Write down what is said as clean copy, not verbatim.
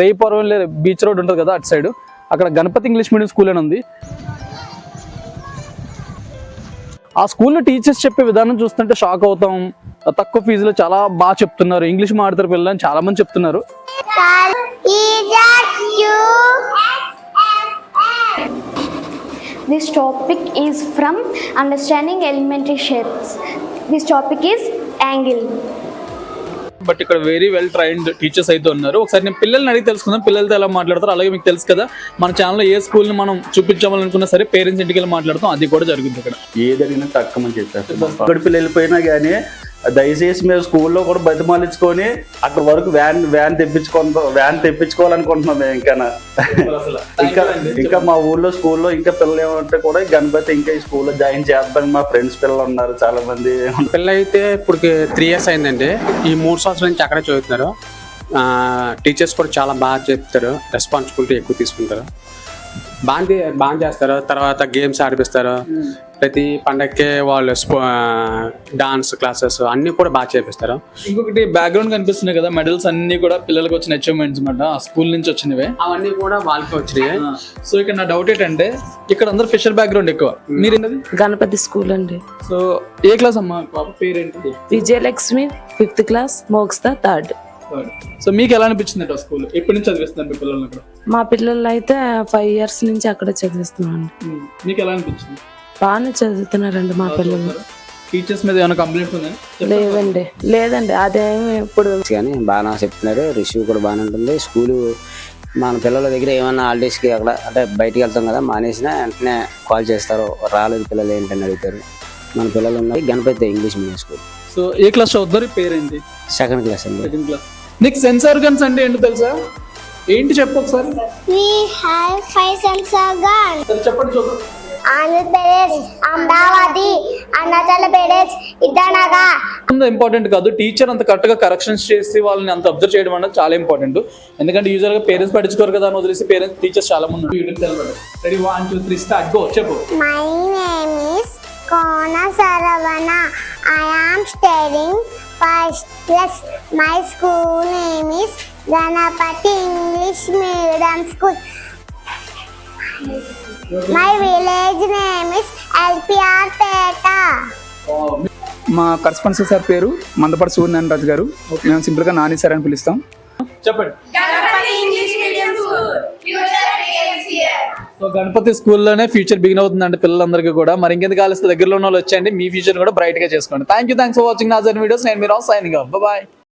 రేయిపురం beach road ఉంటుంది కదా, అటు సైడ్ అక్కడ గణపతి ఇంగ్లీష్ మీడియం స్కూల్ అని ఉంది. ఆ స్కూల్లో టీచర్స్ చెప్పే విధానం చూస్తుంటే షాక్ అవుతాం. తక్కువ ఫీజులో చాలా బాగా చెప్తున్నారు, ఇంగ్లీష్ మాట్లాడతారు పిల్లలని చాలా మంది చెప్తున్నారు. This topic is from understanding elementary shapes. This topic is angle. But ఇక్కడ వెరీ వెల్ ట్రైన్డ్ టీచర్స్ అయితే ఉన్నారు. ఒకసారి నేను పిల్లల్ని అడిగి తెలుసుకుందాం, పిల్లలతో ఎలా మాట్లాడతారు. అలాగే మీకు తెలుసు కదా, మన ఛానల్లో ఏ స్కూల్ని మనం చూపించాలనుకున్నా సరే పేరెంట్స్ ఇంటికి వెళ్ళి మాట్లాడతాం, అది కూడా జరుగుతుంది ఇక్కడ. ఏది అడిగినా తక్కువని చెప్పారు. అక్కడ పిల్లలు వెళ్ళిపోయినా కానీ దయచేసి మేము స్కూల్లో కూడా బతిమాలించుకొని అక్కడ వరకు వ్యాన్ తెప్పించుకోవాలనుకుంటున్నాం మేము. ఇంకా మా ఊళ్ళో స్కూల్లో ఇంకా పిల్లలు ఏమంటే కూడా గణపతి ఇంకా ఈ స్కూల్లో జాయిన్ చేద్దాం. మా ఫ్రెండ్స్ పిల్లలు ఉన్నారు చాలా మంది. పిల్లలు అయితే ఇప్పుడు 3 years అయిందండి. ఈ 3 సంవత్సరాల నుంచి అక్కడే చదువుతున్నారు. టీచర్స్ కూడా చాలా బాగా చెప్తారు, రెస్పాన్సిబిలిటీ ఎక్కువ తీసుకుంటారు, బాగా చేస్తారు. తర్వాత గేమ్స్ ఆడిపిస్తారు. ప్రతి పండగకే వాళ్ళు డాన్స్ క్లాసెస్ అన్ని కూడా బాగా చేపిస్తారు. ఇంకొకటి బ్యాక్గ్రౌండ్ కనిపిస్తున్నాయి కదా, మెడల్స్ అన్ని కూడా పిల్లలకు వచ్చిన అచీవ్మెంట్స్ అన్నమాట, ఆ స్కూల్ నుంచి వచ్చినవే, అవన్నీ కూడా వాళ్ళకి వచ్చినాయి. సో ఇక్కడ నా డౌట్ ఏంటంటే ఇక్కడ అందరూ ఫిషర్ బ్యాక్గ్రౌండ్ ఎక్కువ. మీరేంటది? గణపతి స్కూల్ అండి. సో ఏ క్లాస్ అమ్మా? పాప పేరేంటి? Vijayalakshmi 5th class, మోక్స్తా 3rd. So మీకు ఎలా అనిపించింది ఆ స్కూల్? ఎప్పటి నుంచి చదివిస్తున్నారు మీ పిల్లలు అక్కడ? మా పిల్లలు అయితే 5 years నుంచి అక్కడ చదివిస్తున్నామండి. మీకు ఎలా అనిపించింది? బాగానే చదువుతున్నారండి మా పిల్లలు. టీచర్స్ మీద ఏమైనా కంప్లైంట్స్ ఉన్నాయా? లేదండి అదేమి ఇప్పుడు కానీ బాగా చెప్తున్నారు. రిసీవ్ కూడా బాగానే ఉంటుంది. స్కూలు మన పిల్లల దగ్గర ఏమన్నా హాలిడేస్కి అక్కడ అంటే బయటికి వెళ్తాం కదా, మానేసిన వెంటనే కాల్ చేస్తారు, రాలేదు పిల్లలు ఏంటని అడుగుతారు. మన పిల్లలు ఉన్నాయి Ganapathi English medium school. So ఏ క్లాస్ చదువుతారు? పేరేంటి? 2nd క్లాస్ అండి. 2nd class. నీకు సెన్స్ ఆర్గన్స్ అంటే ఏంటో తెలుసా? ఏంటి చెప్పు ఒకసారి. We have 5 sensor organs. సరే చెప్పండి చూద్దాం. ఆంధ్రప్రదేశ్, అమరావతి, అరుణాచల్ ప్రదేశ్, ఇటానగా. ఇంపార్టెంట్ కాదు, టీచర్ అంత కరెక్ట్ గా కరెక్షన్స్ చేసి వాళ్ళని అంత అబ్జర్వ్ చేయడం అనేది చాలా ఇంపార్టెంట్. ఎందుకంటే యూజువల్ గా పేరెంట్స్ పట్టించుకోరు కదా అని వదిలేసి పేరెంట్స్ టీచర్స్ చాలా మంది ఉన్నారు. Ready 1 2 3 start go. చెప్పు. My name is Kona Saravana. I am studying 1st class. My school name is Ganapati English Medium School. My village name is LPR Peta. మా కరస్పాండెంట్ సార్ పేరు మందపాటి సూర్యనారాయణ రాజు గారు. మేము simple గా నాని సార్ అని పిలుస్తాం. చెప్పండి. సో గణపతి స్కూల్లోనే ఫ్యూచర్ బిగిన్ అవుతుందండి పిల్లలందరికీ కూడా. మరి ఇంకెందుకు కాలిస్తే దగ్గరలో ఉన్న వాళ్ళు వచ్చేయండి, మీ ఫ్యూచర్ కూడా బ్రైట్ గా చేసుకోండి. Thanks for watching Nazar videos. నేను మీరు సైనింగ్ ఆఫ్. బాయ్.